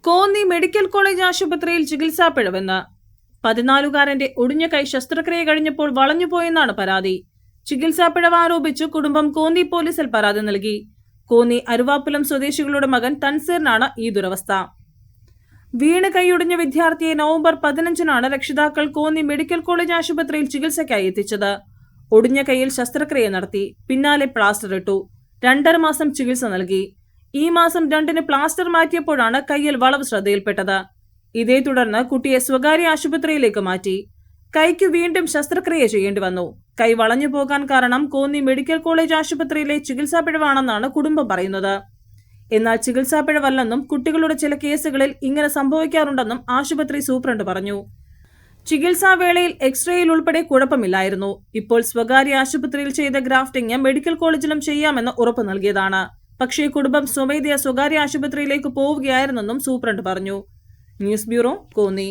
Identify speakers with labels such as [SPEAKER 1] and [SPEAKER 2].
[SPEAKER 1] Konni medical college ആശുപത്രിയിൽ ചികിത്സാ പിഴവെന്ന് 14-കാരന്റെ ഒടിഞ്ഞ കൈ ശസ്ത്രക്രിയ കഴിഞ്ഞപ്പോൾ വളഞ്ഞുപോയെന്നാണ് പരാതി. ചികിത്സാ പിഴവ് ആരോപിച്ചു കുടുംബം കോന്നി പോലീസിൽ പരാതി നൽകി. കോന്നി അരുവാപ്പുലം സ്വദേശികളുടെ മകൻ തൻസീറിനാണ് ഈ ദുരവസ്ഥ. വീണ് കൈയൊടിഞ്ഞ വിദ്യാർത്ഥിയെ നവംബർ 15-നാണ് രക്ഷിതാക്കൾ കോന്നി മെഡിക്കൽ കോളേജ് ആശുപത്രിയിൽ ചികിത്സയ്ക്കായി എത്തിച്ചത്. ഒടിഞ്ഞ കൈയിൽ ശസ്ത്രക്രിയ നടത്തി, പിന്നാലെ പ്ലാസ്റ്റർ ഇട്ടു. 2.5 മാസം ചികിത്സ നൽകി. ഈ മാസം 2-ന് പ്ലാസ്റ്റർ മാറ്റിയപ്പോഴാണ് കൈയിൽ വളവ് ശ്രദ്ധയിൽപ്പെട്ടത്. ഇതേ തുടർന്ന് കുട്ടിയെ സ്വകാര്യ ആശുപത്രിയിലേക്ക് മാറ്റി. കൈക്ക് വീണ്ടും ശസ്ത്രക്രിയ ചെയ്യേണ്ടി വന്നു. കൈ വളഞ്ഞു പോകാൻ കാരണം കോന്നി മെഡിക്കൽ കോളേജ് ആശുപത്രിയിലെ ചികിത്സാ പിഴവാണെന്നാണ് കുടുംബം പറയുന്നത്. എന്നാൽ ചികിത്സാ പിഴവല്ലെന്നും കുട്ടികളുടെ ചില കേസുകളിൽ ഇങ്ങനെ സംഭവിക്കാറുണ്ടെന്നും ആശുപത്രി സൂപ്രണ്ട് പറഞ്ഞു. ചികിത്സാവേളയിൽ എക്സ്റേയിൽ ഉൾപ്പെടെ കുഴപ്പമില്ലായിരുന്നു. ഇപ്പോൾ സ്വകാര്യ ആശുപത്രിയിൽ ചെയ്ത ഗ്രാഫ്റ്റിംഗ് മെഡിക്കൽ കോളേജിലും ചെയ്യാമെന്ന് ഉറപ്പ് നൽകിയതാണ്. പക്ഷേ കുടുംബം സ്വമേധയാ സ്വകാര്യ ആശുപത്രിയിലേക്ക് പോവുകയായിരുന്നെന്നും സൂപ്രണ്ട് പറഞ്ഞു. News bureau, Konni.